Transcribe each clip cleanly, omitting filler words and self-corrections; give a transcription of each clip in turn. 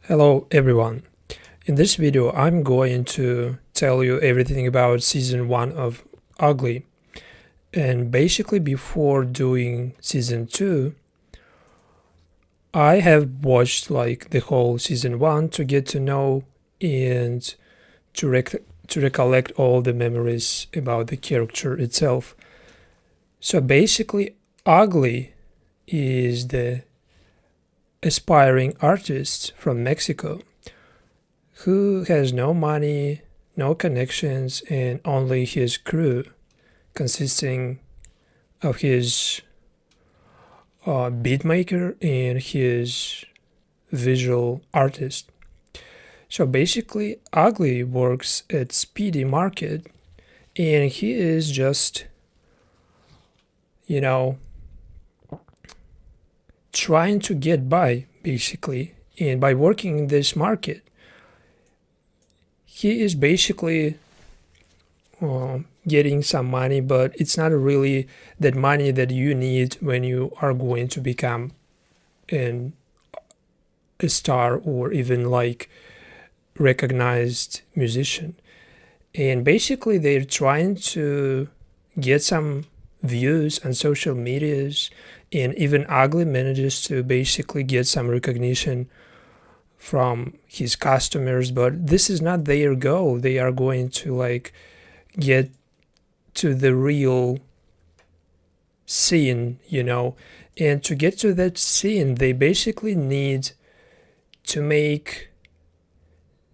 Hello everyone. In this video I'm going to tell you everything about season 1 of Ugly. And basically before doing season 2 I have watched like the whole season 1 to get to know and to recollect all the memories about the character itself. So basically Ugly is the aspiring artist from Mexico who has no money, no connections, and only his crew, consisting of his beatmaker and his visual artist. So basically, Ugly works at Speedy Market, and he is just, trying to get by, basically. And by working in this market, he is basically getting some money, but it's not really that money that you need when you are going to become a star or even like recognized musician. And basically they're trying to get some views on social medias, and even Ugly manages to basically get some recognition from his customers, but this is not their goal. They are going to like get to the real scene, and to get to that scene they basically need to make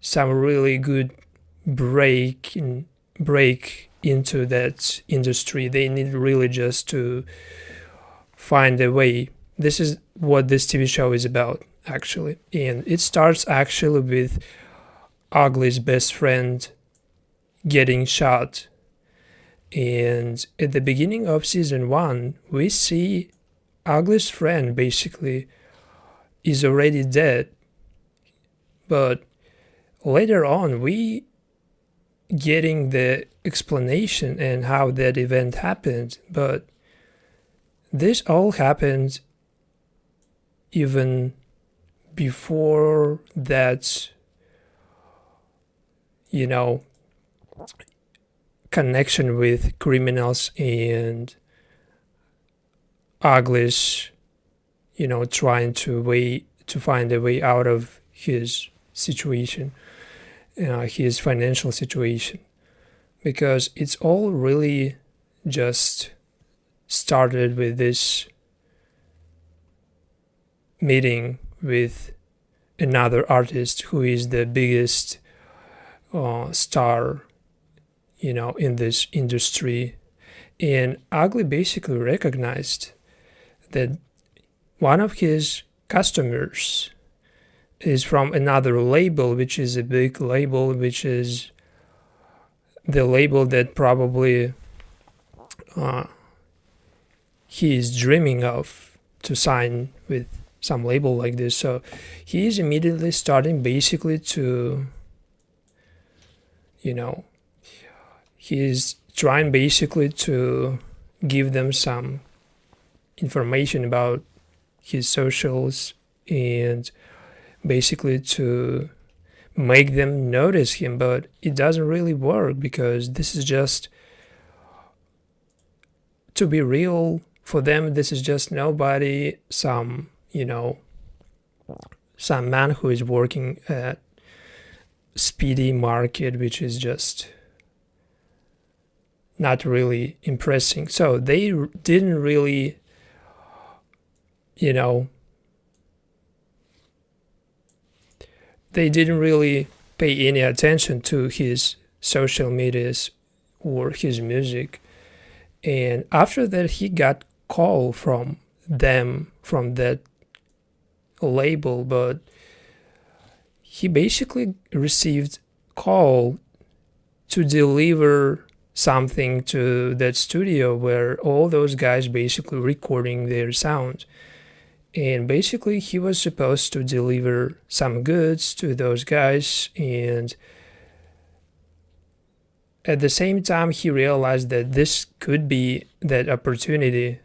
some really good break into that industry. They need really just to find a way. This is what this TV show is about, actually. And it starts actually with Ugly's best friend getting shot. And at the beginning of season 1, we see Ugly's friend basically is already dead. But later on, we getting the explanation and how that event happened. But this all happened even before that, connection with criminals and Ugly's, trying to find a way out of his situation, his financial situation, because it's all really just started with this meeting with another artist who is the biggest star, in this industry. And Ugly basically recognized that one of his customers is from another label, which is a big label, which is the label that probably he is dreaming of to sign with some label like this. So he is immediately starting basically to, he is trying basically to give them some information about his socials and basically to make them notice him. But it doesn't really work, because this is just, to be real, for them this is just nobody, some man who is working at Speedy Market, which is just not really impressing. So they didn't really, they didn't really pay any attention to his social medias or his music. And after that, he got call from them, from that label, but he basically received call to deliver something to that studio where all those guys basically recording their sound. And basically he was supposed to deliver some goods to those guys, and at the same time he realized that this could be that opportunity,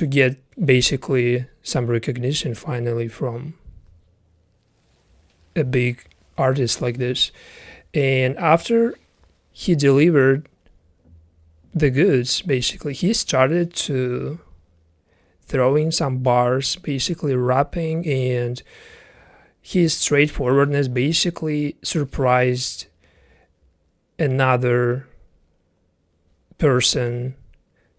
to get basically some recognition finally from a big artist like this. And after he delivered the goods, basically, he started to throwing some bars, basically rapping, and his straightforwardness basically surprised another person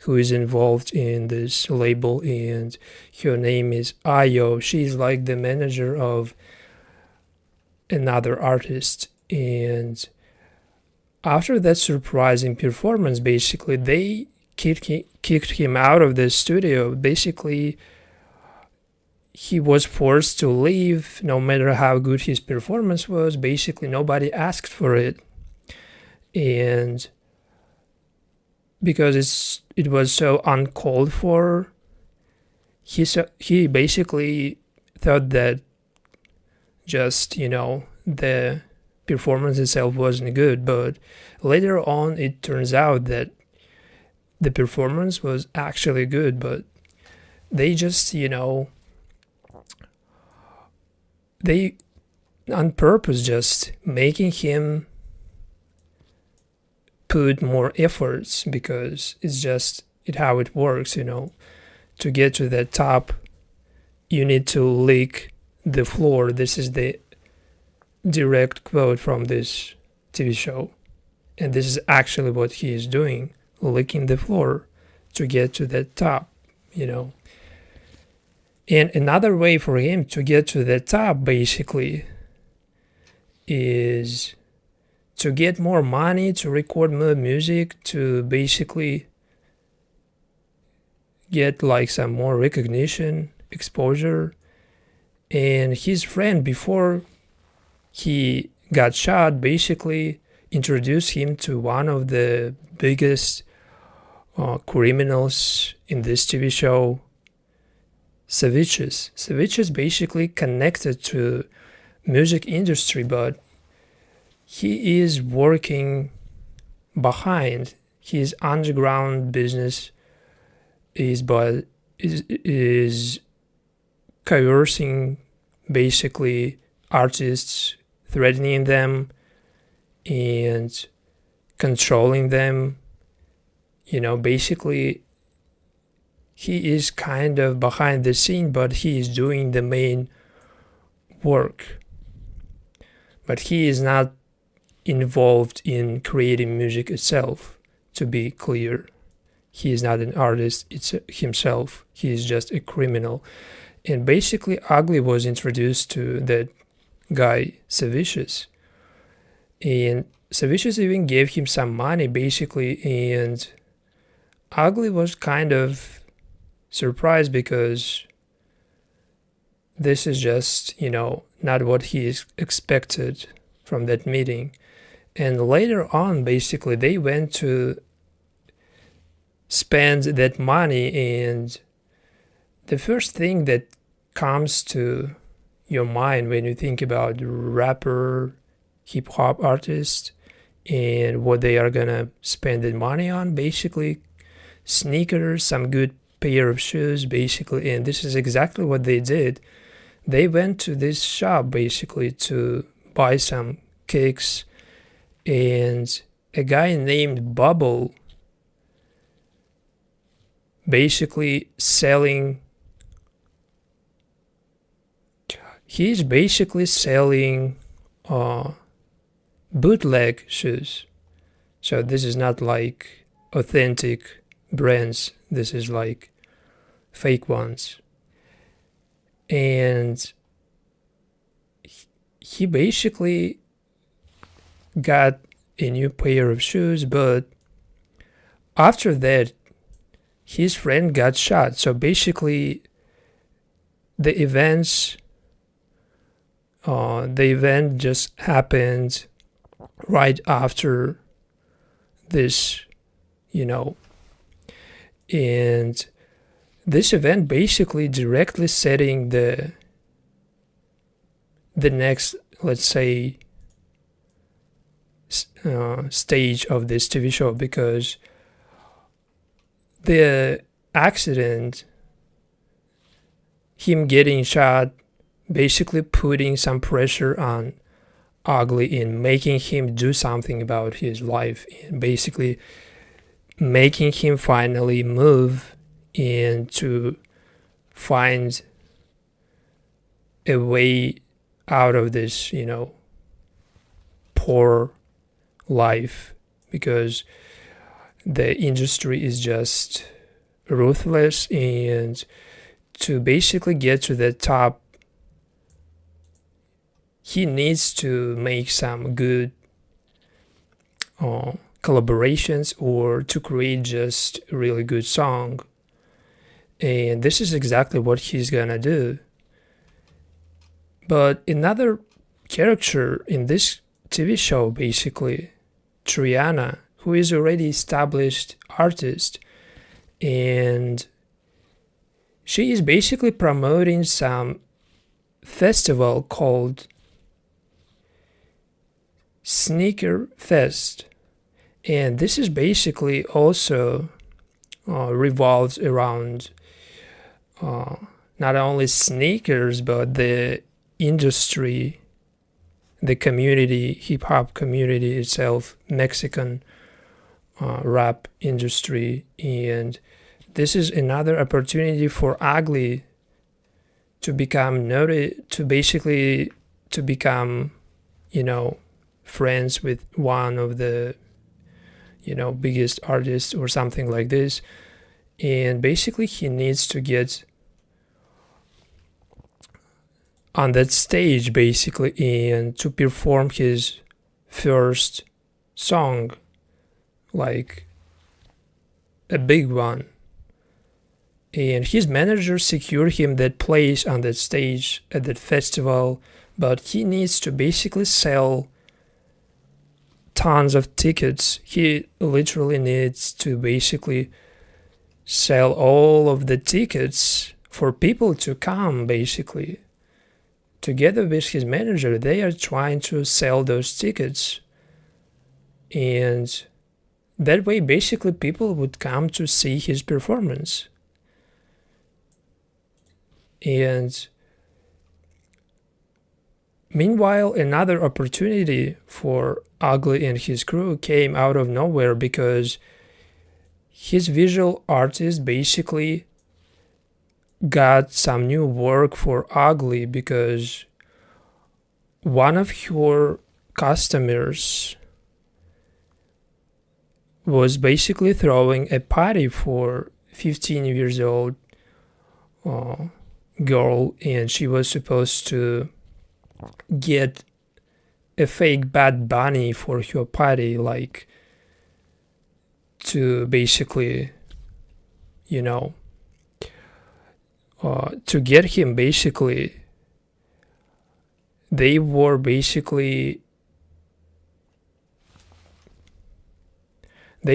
who is involved in this label, and her name is Ayo. She's like the manager of another artist. And after that surprising performance, basically they kicked him out of the studio. Basically, he was forced to leave no matter how good his performance was. Basically, nobody asked for it. And because it was so uncalled for, he basically thought that just, the performance itself wasn't good. But later on, it turns out that the performance was actually good, but they just, they on purpose just making him put more efforts, because it's how it works. To get to the top, you need to lick the floor. This is the direct quote from this TV show, and this is actually what he is doing, licking the floor to get to the top. And another way for him to get to the top basically is to get more money, to record more music, to basically get like some more recognition, exposure. And his friend, before he got shot, basically introduced him to one of the biggest criminals in this TV show, Savicius. Savicius basically connected to music industry, but he is working behind. His underground business is coercing basically artists, threatening them and controlling them. Basically he is kind of behind the scene, but he is doing the main work. But he is not involved in creating music itself, to be clear. He is not an artist himself. He is just a criminal. And basically Ugly was introduced to that guy Savicius. And Savicius even gave him some money basically, and Ugly was kind of surprised because this is just, not what he expected from that meeting. And later on, basically, they went to spend that money, and the first thing that comes to your mind when you think about rapper, hip-hop artist, and what they are gonna spend the money on, basically sneakers, some good pair of shoes, basically. And this is exactly what they did. They went to this shop basically to buy some kicks, and a guy named Bubble basically he's basically selling bootleg shoes. So this is not like authentic brands, this is like fake ones. And he basically got a new pair of shoes, but after that his friend got shot. So basically the event just happened right after this, and this event basically directly setting the next, let's say, stage of this TV show, because the accident him getting shot, basically putting some pressure on Ugly and making him do something about his life, and basically making him finally move and to find a way out of this, poor life, because the industry is just ruthless, and to basically get to the top, he needs to make some good collaborations or to create just a really good song. And this is exactly what he's gonna do. But another character in this TV show, basically, Triana, who is already established artist, and she is basically promoting some festival called Sneaker Fest, and this is basically also revolves around not only sneakers but the industry, the community, hip-hop community itself, Mexican rap industry. And this is another opportunity for Ugly to become noted, to basically to become friends with one of the biggest artists or something like this. And basically he needs to get on that stage basically and to perform his first song, like a big one. And his manager secured him that place on that stage at that festival, but he needs to basically sell tons of tickets. He literally needs to basically sell all of the tickets for people to come, basically. Together with his manager, they are trying to sell those tickets. And that way, basically, people would come to see his performance. And meanwhile, another opportunity for Ugly and his crew came out of nowhere, because his visual artist basically got some new work for Ugly, because one of your customers was basically throwing a party for 15 years old girl, and she was supposed to get a fake Bad Bunny for her party, like to basically to get him. Basically they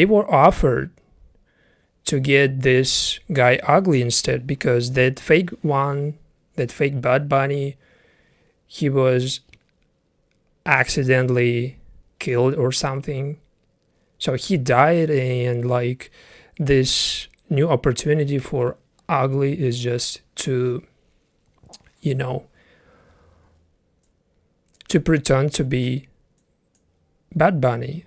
were offered to get this guy Ugly instead, because that fake Bad Bunny, he was accidentally killed or something, so he died. And like this new opportunity for Ugly is just to to pretend to be Bad Bunny,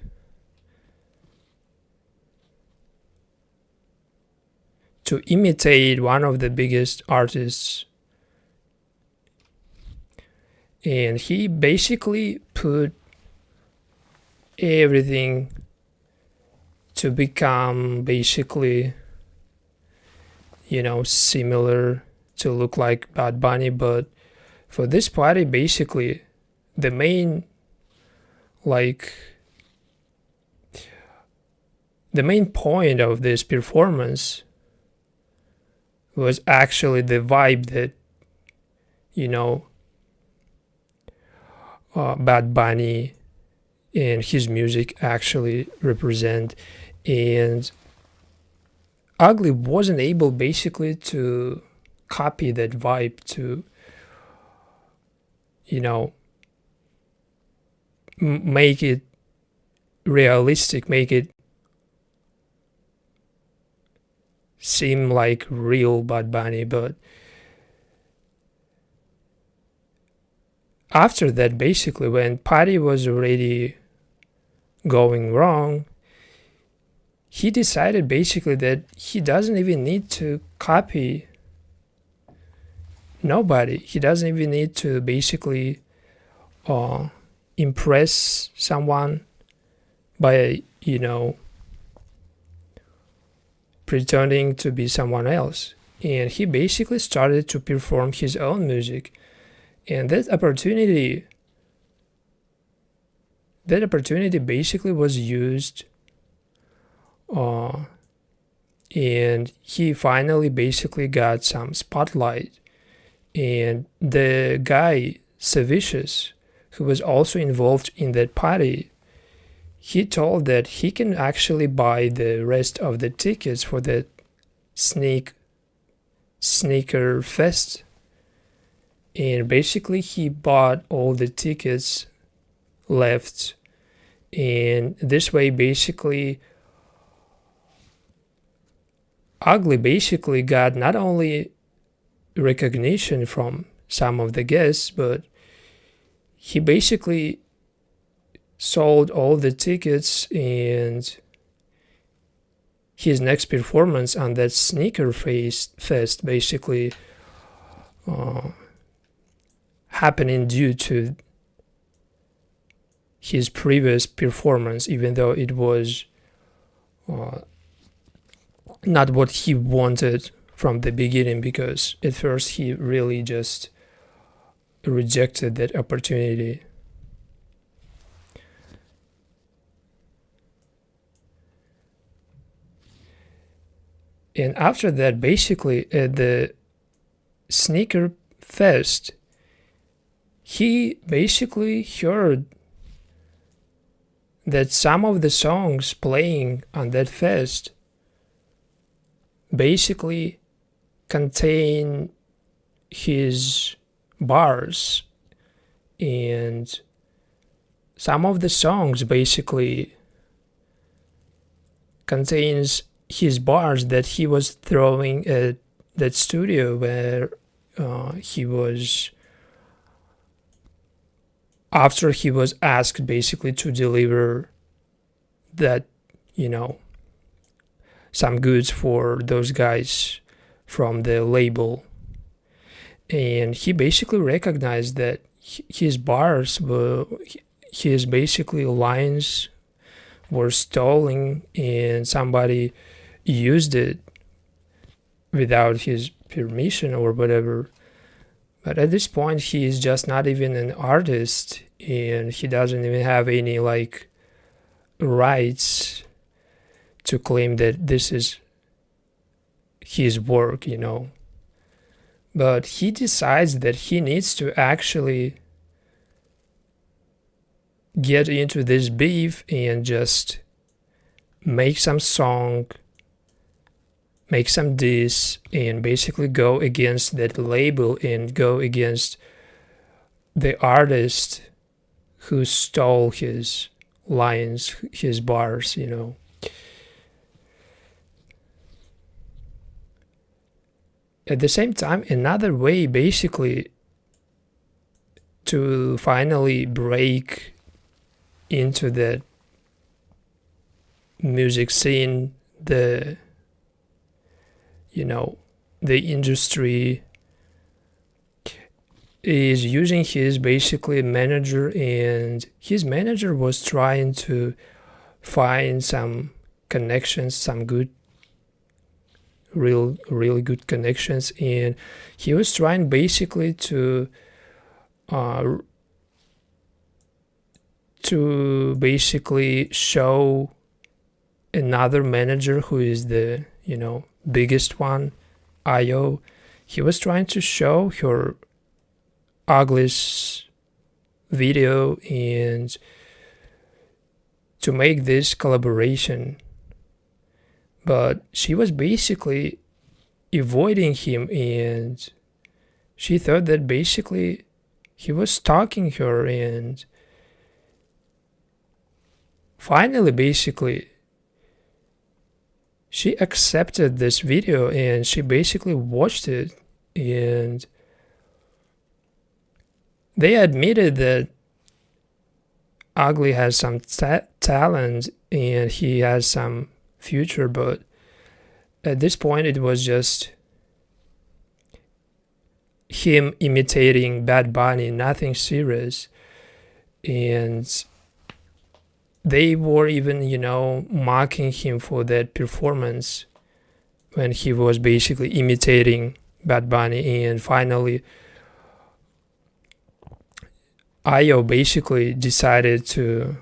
to imitate one of the biggest artists. And he basically put everything to become basically similar, to look like Bad Bunny. But for this party, basically the main point of this performance was actually the vibe that Bad Bunny and his music actually represent. And Ugly wasn't able basically to copy that vibe, to make it realistic, make it seem like real Bad Bunny. But after that, basically, when party was already going wrong, he decided basically that he doesn't even need to copy nobody. He doesn't even need to basically impress someone by, pretending to be someone else. And he basically started to perform his own music. And that opportunity basically was used, and he finally basically got some spotlight. And the guy Savicious, who was also involved in that party, he told that he can actually buy the rest of the tickets for that sneaker fest. And basically he bought all the tickets left, and this way basically Vgly basically got not only recognition from some of the guests, but he basically sold all the tickets, and his next performance on that sneaker fest basically happening due to his previous performance, even though it was not what he wanted from the beginning, because at first he really just rejected that opportunity. And after that, basically at the sneaker fest, he basically heard that some of the songs playing on that fest basically contain his bars, and some of the songs basically contains his bars that he was throwing at that studio where he was, after he was asked basically to deliver that, some goods for those guys from the label. And he basically recognized that his bars were, his basically lines were stolen, and somebody used it without his permission or whatever. But at this point, he is just not even an artist, and he doesn't even have any rights to claim that this is his work, But he decides that he needs to actually get into this beef and just make some song, make some diss, and basically go against that label and go against the artist who stole his lines, his bars, At the same time, another way basically to finally break into the music scene, the industry, is using his basically manager, and his manager was trying to find some connections, some good, really good connections, and he was trying basically to basically show another manager who is the biggest one, IO. He was trying to show her Vgly's video and to make this collaboration, but she was basically avoiding him, and she thought that basically he was stalking her. And finally basically she accepted this video, and she basically watched it, and they admitted that Vgly has some talent and he has some future, but at this point it was just him imitating Bad Bunny, nothing serious. And they were even, mocking him for that performance when he was basically imitating Bad Bunny. And finally, IO basically decided to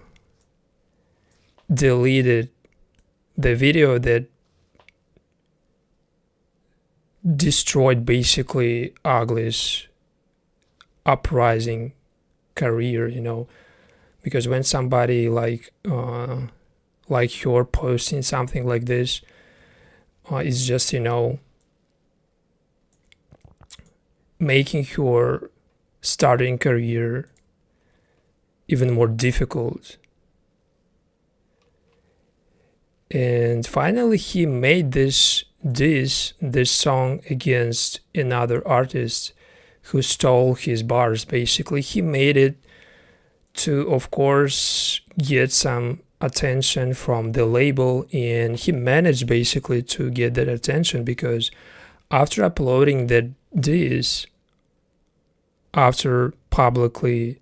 delete the video that destroyed basically Vgly's uprising career, because when somebody like you're posting something like this, it's just making your starting career even more difficult. And finally he made this song against another artist who stole his bars. Basically he made it to, of course, get some attention from the label, and he managed basically to get that attention because after uploading that diss, after publicly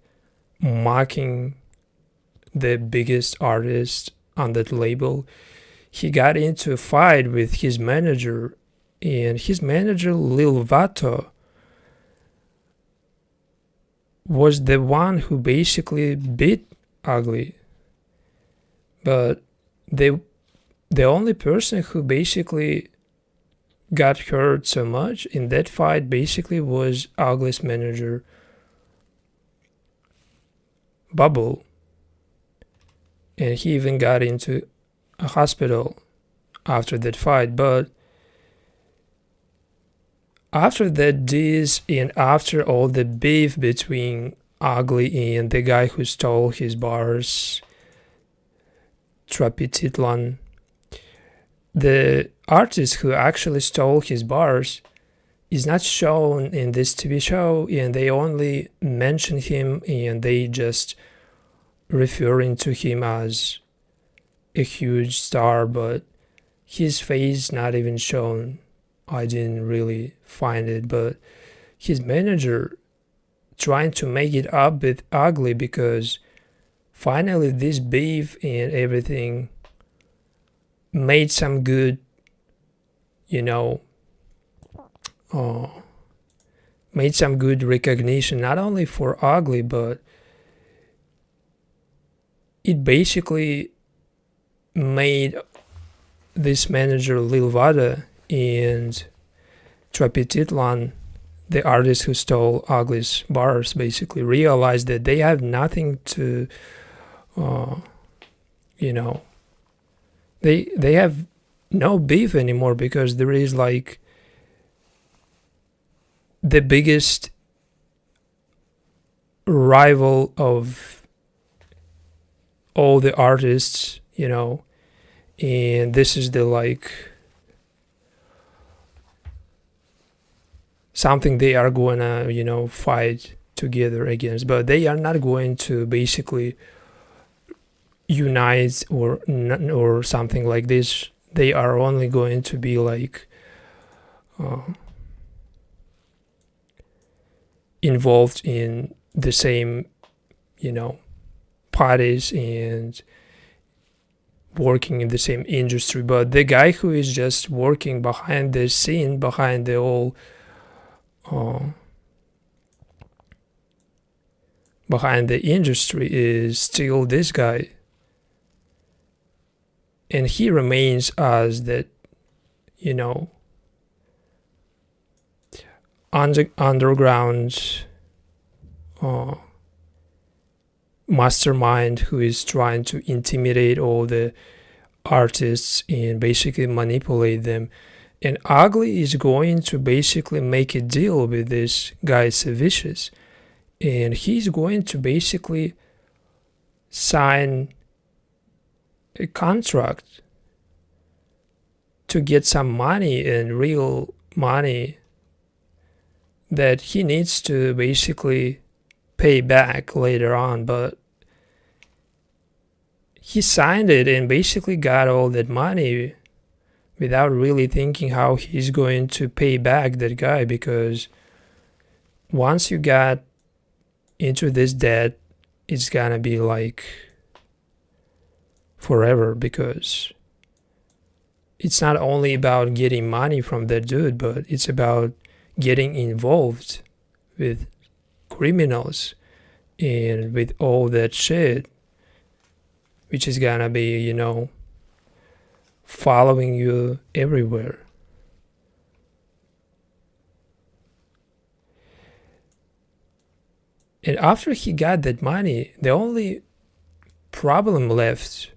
mocking the biggest artist on that label, he got into a fight with his manager, and his manager Lil Vato was the one who basically beat Vgly. But the only person who basically got hurt so much in that fight basically was Vgly's manager Bubble, and he even got into a hospital after that fight. But after that diss and after all the beef between Vgly and the guy who stole his bars, Trapititlan, the artist who actually stole his bars is not shown in this TV show, and they only mention him and they just referring to him as a huge star, but his face not even shown. I didn't really find it, but his manager trying to make it up with Vgly because finally this beef and everything made some good, made some good recognition, not only for Vgly, but it basically made this manager Lil Vada and Trapititlan, the artist who stole Vgly's bars, basically realized that they have nothing to, they have no beef anymore, because there is like the biggest rival of all the artists, and this is the something they are going to fight together against, but they are not going to basically unite or something like this. They are only going to be involved in the same parties and working in the same industry. But the guy who is just working behind the scene, behind the whole behind the industry, is still this guy, and he remains as that underground mastermind who is trying to intimidate all the artists and basically manipulate them. And Vgly is going to basically make a deal with this guy Savicious, and he's going to basically sign a contract to get some money, and real money, that he needs to basically pay back later on, but he signed it and basically got all that money without really thinking how he's going to pay back that guy, because once you got into this debt, it's gonna be like forever, because it's not only about getting money from that dude, but it's about getting involved with criminals and with all that shit, which is gonna be, following you everywhere. And after he got that money, the only problem left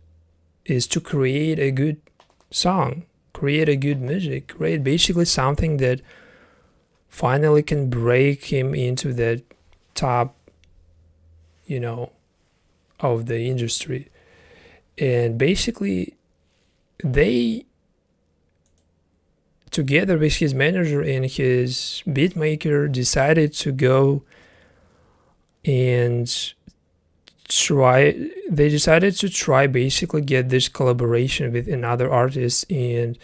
is to create a good song, create a good music, create basically something that finally can break him into the top, of the industry. And basically, they, together with his manager and his beatmaker, decided to go and they decided to try basically get this collaboration with another artist, and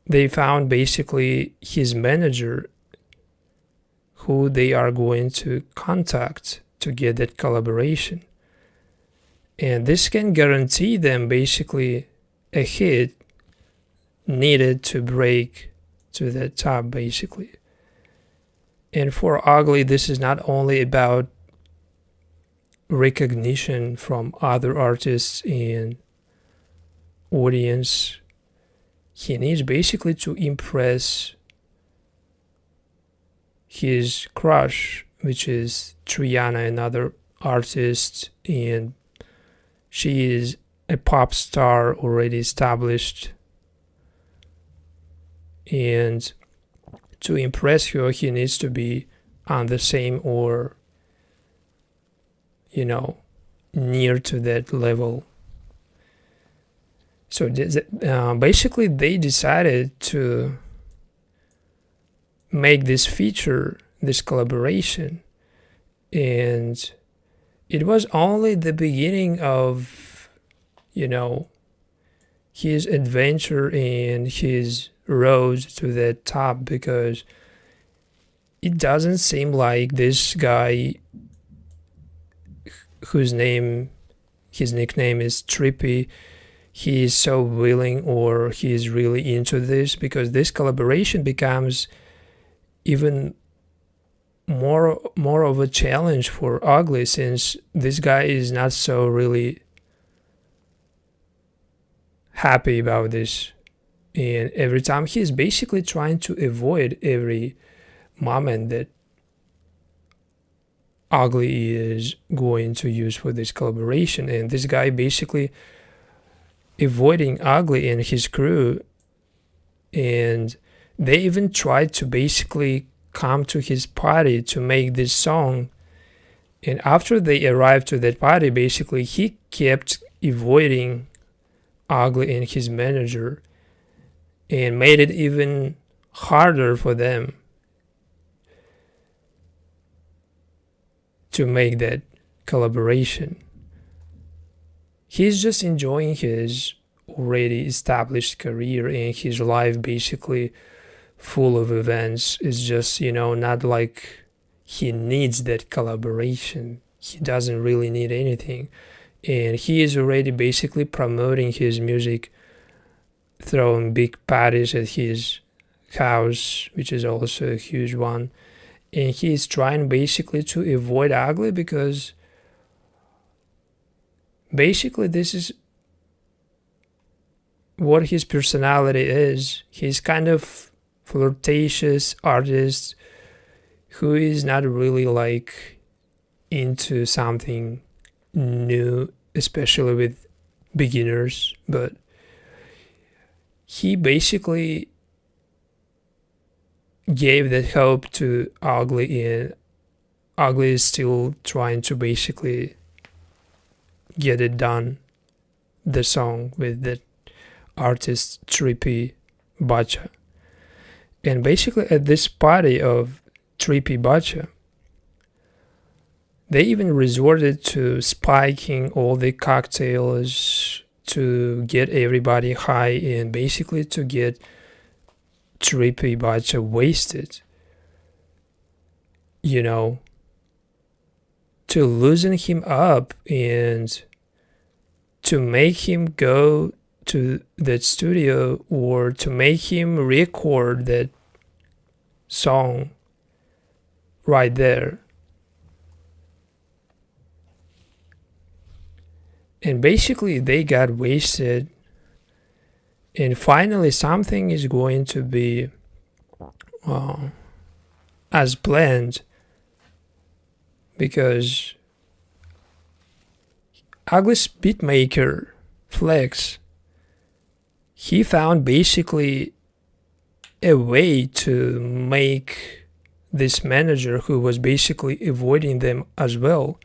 they found basically his manager who they are going to contact to get that collaboration. And this can guarantee them basically a hit needed to break to the top basically. And for Vgly, this is not only about recognition from other artists and audience. He needs basically to impress his crush, which is Triana, another artist, and she is a pop star already established. And to impress her, he needs to be on the same or, near to that level. So basically they decided to make this feature, this collaboration, and it was only the beginning of, his adventure and his road to the top, because it doesn't seem like this guy, whose his nickname is Trippy, he is so willing or he is really into this, because this collaboration becomes even more of a challenge for Vgly, since this guy is not so really happy about this, and every time he's basically trying to avoid every moment that Vgly is going to use for this collaboration. And this guy basically avoiding Vgly and his crew, and they even tried to basically come to his party to make this song. And after they arrived to that party, basically he kept avoiding Vgly and his manager, and made it even harder for them to make that collaboration. He's just enjoying his already established career, and his life basically full of events. Is just, not like he needs that collaboration. He doesn't really need anything. And he is already basically promoting his music, throwing big parties at his house, which is also a huge one. And he is trying basically to avoid Vgly, because basically this is what his personality is. He's kind of flirtatious artist who is not really like into something new, especially with beginners, but he basically gave that hope to Vgly, and Vgly is still trying to basically get it done, the song with that artist Trippy Bacha. And basically at this party of Trippy Bacha, They even resorted to spiking all the cocktails to get everybody high and basically to get trippy but to wasted, you know, to loosen him up and to make him go to that studio or to make him record that song right there. And basically they got wasted, and finally something is going to be as planned, because Ugly's beatmaker Flex, he found basically a way to make this manager, who was basically avoiding them as well,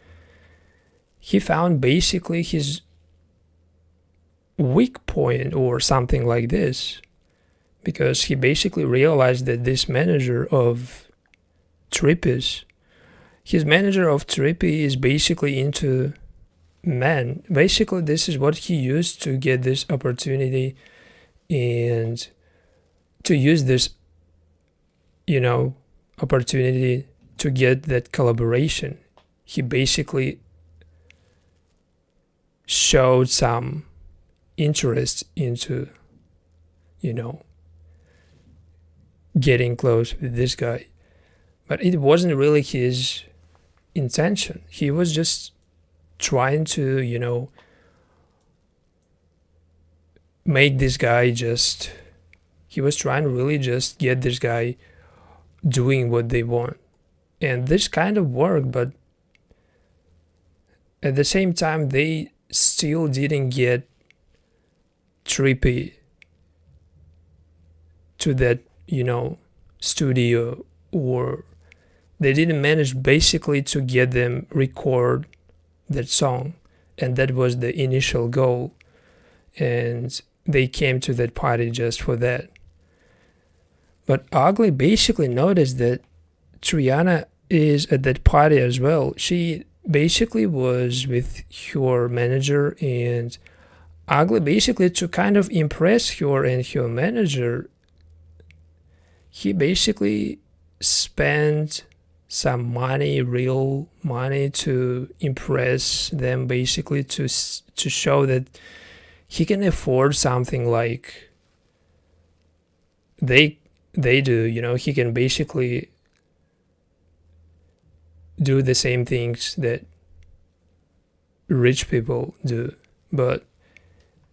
he found basically his weak point or something like this, because he basically realized that this manager of Trippy is basically into men. Basically this is what he used to get this opportunity and to use this, opportunity to get that collaboration. He basically showed some interest into, getting close with this guy. But it wasn't really his intention. He was just trying to, make this guy he was trying to really just get this guy doing what they want. And this kind of worked, but at the same time, they still didn't get Trippy to that, studio, or they didn't manage basically to get them record that song. And that was the initial goal. And they came to that party just for that. But Ugly basically noticed that Triana is at that party as well. She basically was with her manager, and Ugly basically, to kind of impress her and her manager, he basically spent some money, real money, to impress them, basically to show that he can afford something like they do. He can basically do the same things that rich people do, but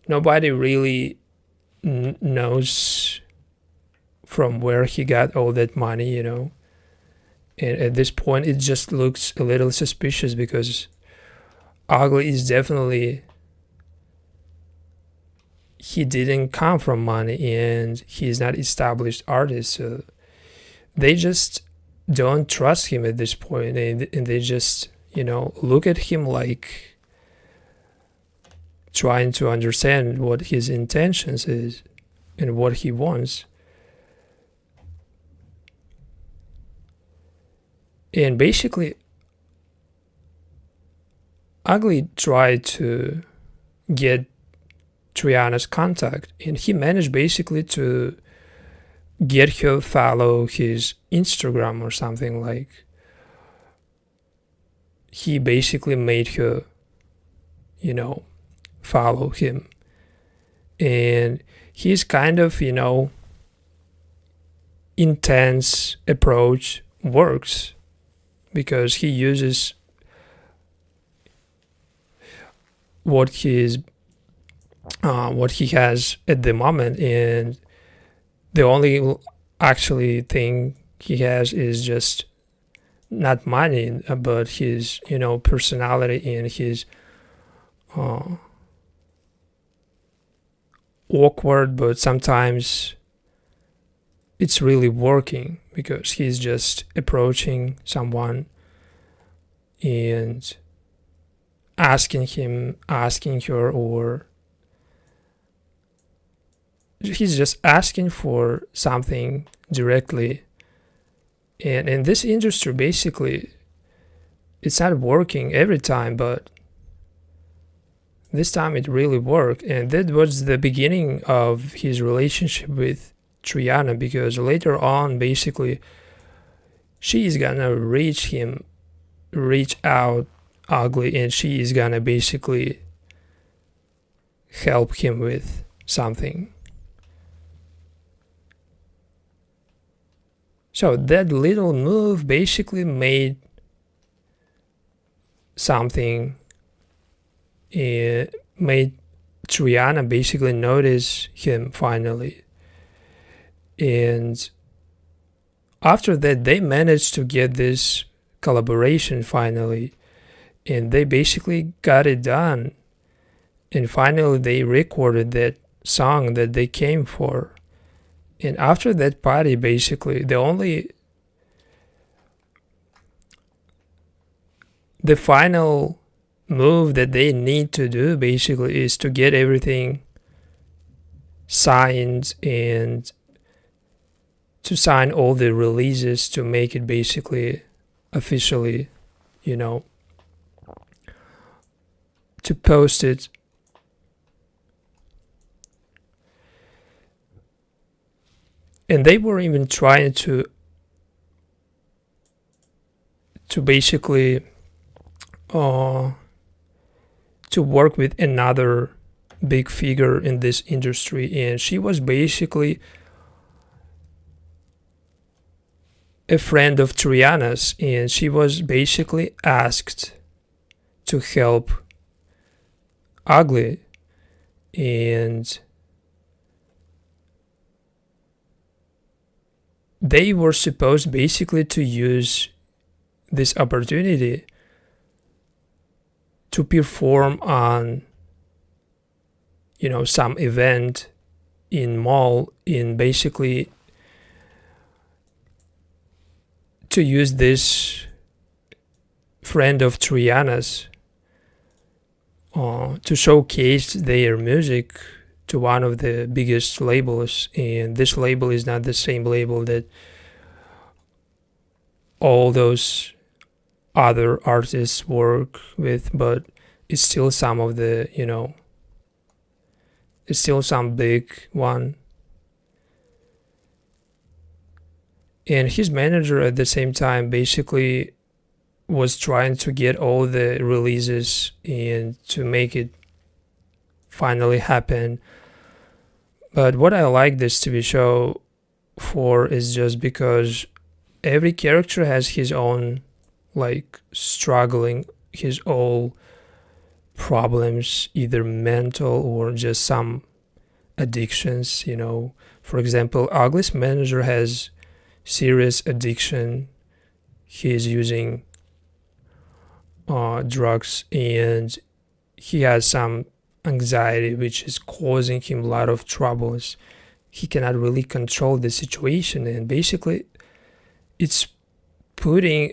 nobody really knows from where he got all that money, And at this point, it just looks a little suspicious, because Ugly is definitely, he didn't come from money, and he's not established artist, so they just don't trust him at this point, and they just, look at him like trying to understand what his intentions is and what he wants. And basically, Ugly tried to get Triana's contact, and he managed basically to get her follow his Instagram or something. Like, he basically made her, follow him. And his kind of, intense approach works, because he uses what he has at the moment, and the only actually thing he has is just not money, but his personality and his awkward, but sometimes it's really working, because he's just approaching someone and asking her, or he's just asking for something directly. And in this industry, basically, it's not working every time, but this time it really worked. And that was the beginning of his relationship with Triana, because later on, basically, she's gonna reach out Ugly, and she is gonna basically help him with something. So that little move basically made something, made Triana basically notice him finally. And after that, they managed to get this collaboration finally, and they basically got it done. And finally, they recorded that song that they came for. And after that party, basically, the final move that they need to do basically is to get everything signed and to sign all the releases to make it basically officially, to post it. And they were even trying to basically to work with another big figure in this industry, and she was basically a friend of Triana's, and she was basically asked to help Ugly. And they were supposed basically to use this opportunity to perform on, some event in mall, in basically to use this friend of Triana's to showcase their music to one of the biggest labels. And this label is not the same label that all those other artists work with, but it's still some of the, it's still some big one. And his manager at the same time basically was trying to get all the releases and to make it finally happen. But what I like this TV show for is just because every character has his own struggling, his own problems, either mental or just some addictions. For example, Ugly's manager has serious addiction. He's using drugs, and he has some anxiety which is causing him a lot of troubles. He cannot really control the situation, and basically it's putting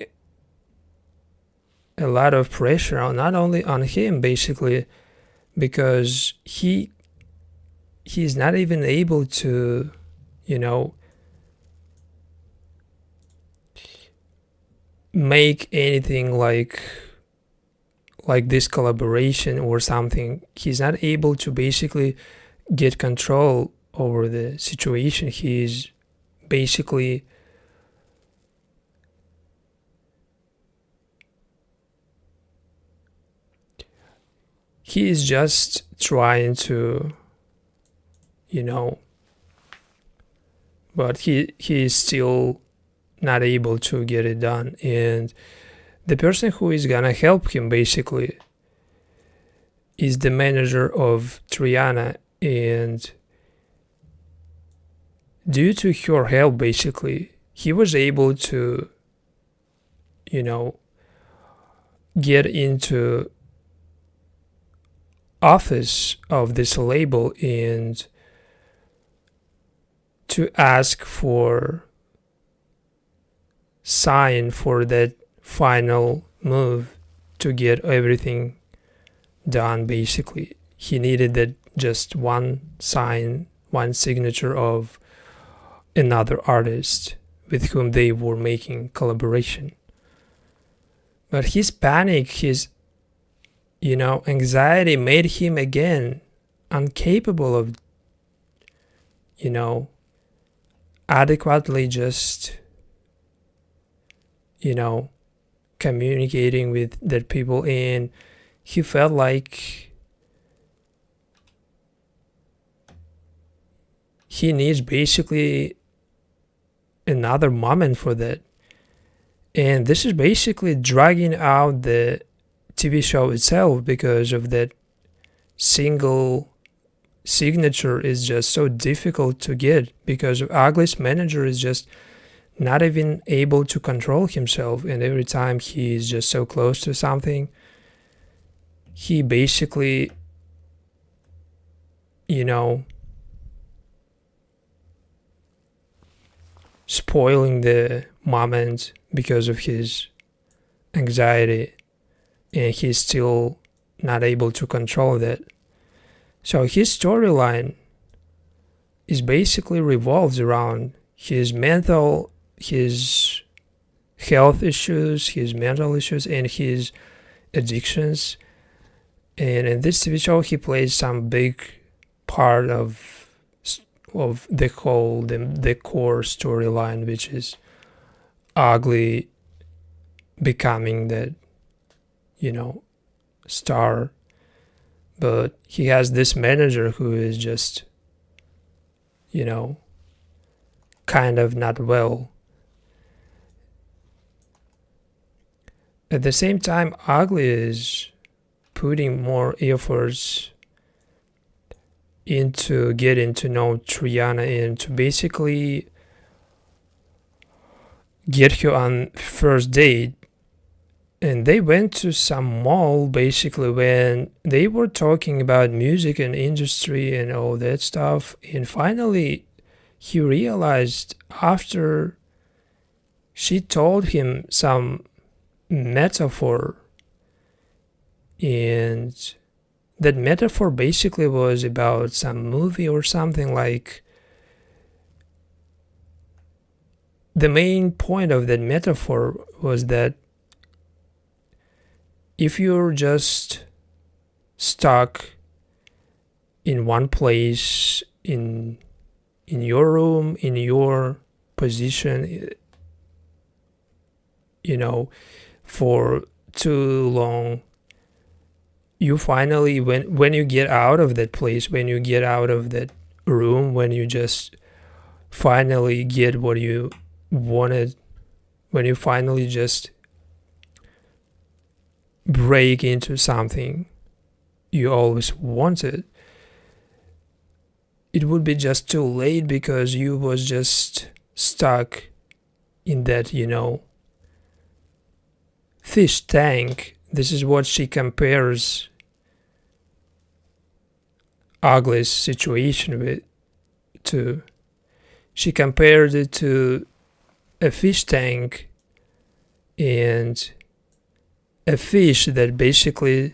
a lot of pressure on, not only on him basically, because he's not even able to make anything like this collaboration or something. He's not able to basically get control over the situation. He's basically he is just trying to but he is still not able to get it done. And the person who is gonna help him basically is the manager of Triana, and due to her help basically he was able to get into office of this label and to ask for sign for that final move to get everything done. Basically he needed that just one sign, one signature of another artist with whom they were making collaboration. But his panic, his anxiety made him again incapable of adequately just communicating with the people, and he felt like he needs basically another moment for that. And this is basically dragging out the TV show itself, because of that single signature is just so difficult to get, because Ugly's manager is just not even able to control himself, and every time he is just so close to something, he basically spoiling the moment because of his anxiety, and he's still not able to control that. So his storyline is basically revolves around his health issues, his mental issues, and his addictions. And in this TV show, he plays some big part of the core storyline, which is Ugly becoming that star. But he has this manager who is just kind of not well. At the same time, Ugly is putting more efforts into getting to know Triana and to basically get her on first date. And they went to some mall basically when they were talking about music and industry and all that stuff. And finally, he realized after she told him some metaphor, and that metaphor basically was about some movie or something. Like, the main point of that metaphor was that if you're just stuck in one place, in your room, in your position, for too long, you finally, when you get out of that place, when you get out of that room, when you just finally get what you wanted, when you finally just break into something you always wanted, it would be just too late, because you was just stuck in that fish tank. This is what she compares Ugly's situation with to. She compared it to a fish tank and a fish that basically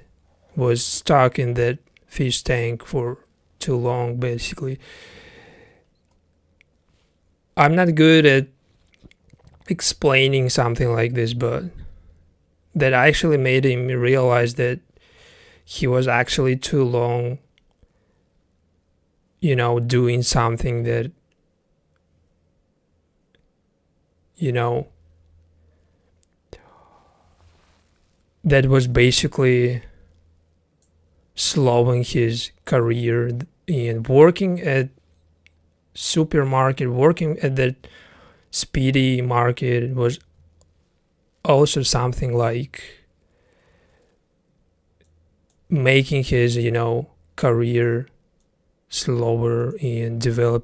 was stuck in that fish tank for too long, basically. I'm not good at explaining something like this, but that actually made him realize that he was actually too long, doing something that, that was basically slowing his career. And working at supermarket, working at that speedy market was also something like making his career slower and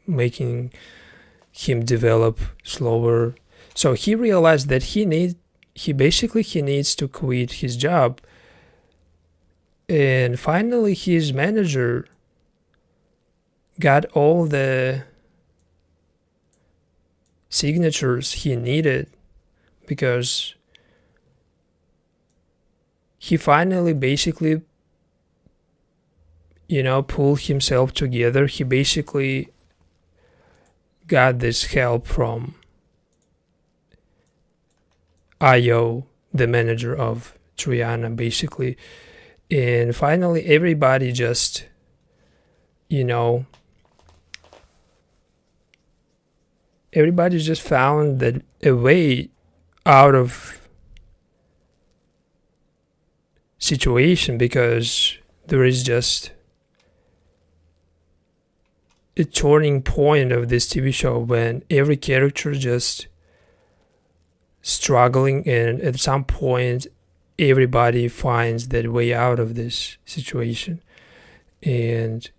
making him develop slower. So he realized that he needs to quit his job. And finally his manager got all the signatures he needed, because he finally basically pulled himself together. He basically got this help from IO, the manager of Triana, basically. And finally, everybody just, everybody just found that a way out of situation, because there is just a turning point of this TV show when every character just struggling, and at some point everybody finds that way out of this situation. And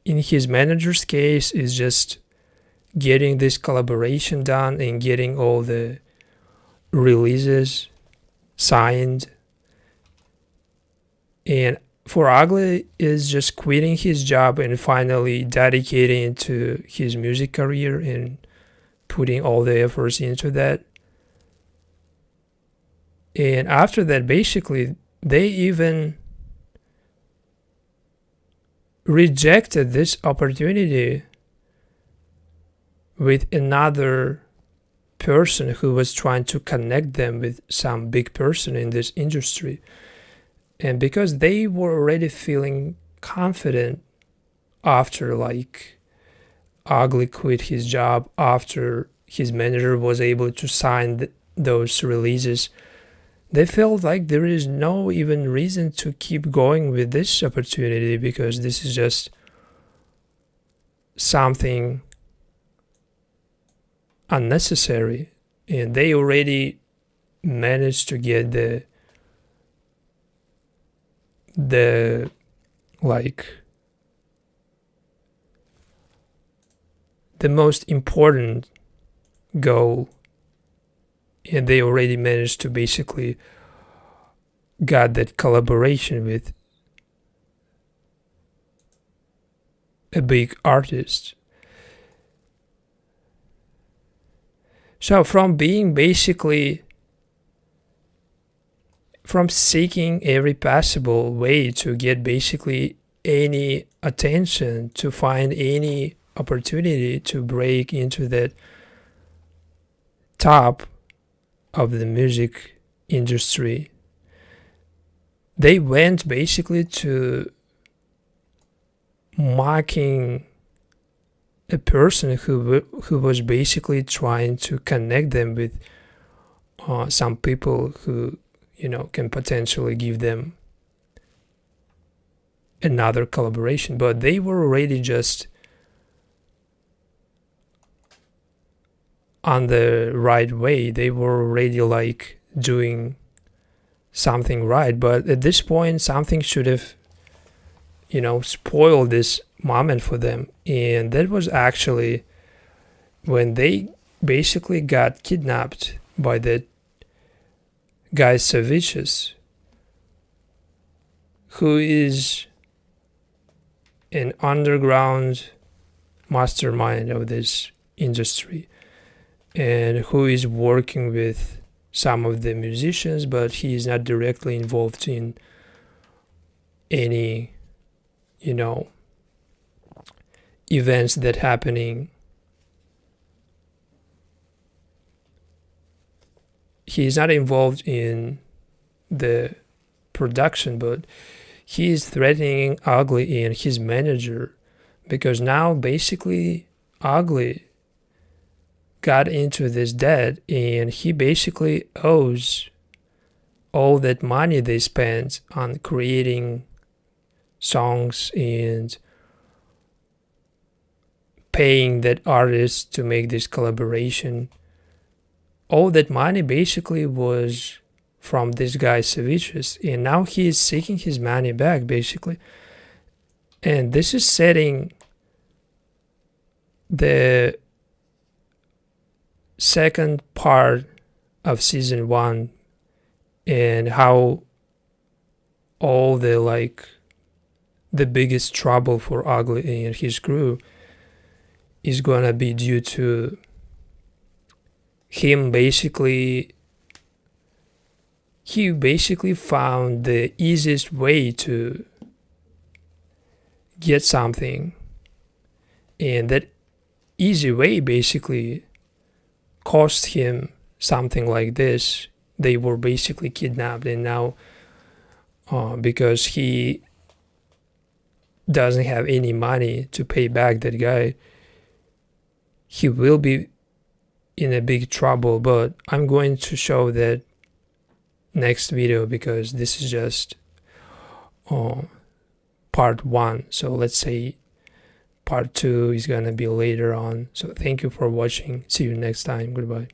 in his manager's case is just getting this collaboration done and getting all the releases signed. And for Vgly is just quitting his job and finally dedicating to his music career and putting all the efforts into that. And after that, basically, they even rejected this opportunity with another person who was trying to connect them with some big person in this industry. And because they were already feeling confident after Vgly quit his job, after his manager was able to sign those releases, they felt like there is no even reason to keep going with this opportunity, because this is just something unnecessary. And they already managed to get the most important goal, and they already managed to basically got that collaboration with a big artist. So from seeking every possible way to get basically any attention, to find any opportunity to break into that top of the music industry, they went basically to mocking a person who was basically trying to connect them with some people who can potentially give them another collaboration. But they were already just on the right way. They were already doing something right. But at this point, something should have spoiled this moment for them. And that was actually when they basically got kidnapped by that guy Savicius, who is an underground mastermind of this industry, and who is working with some of the musicians, but he is not directly involved in any events that happening. He is not involved in the production, but he is threatening Vgly and his manager, because now basically Vgly got into this debt, and he basically owes all that money they spent on creating songs and paying that artist to make this collaboration. All that money basically was from this guy Savicius, and now he is seeking his money back basically. And this is setting the second part of season 1, and how all the biggest trouble for Vgly and his crew is gonna be due to him basically. He basically found the easiest way to get something, and that easy way basically cost him something like this, they were basically kidnapped, and now because he doesn't have any money to pay back that guy, he will be in a big trouble. But I'm going to show that next video because this is just part 1. So let's say part 2 is gonna be later on. So thank you for watching. See you next time. Goodbye.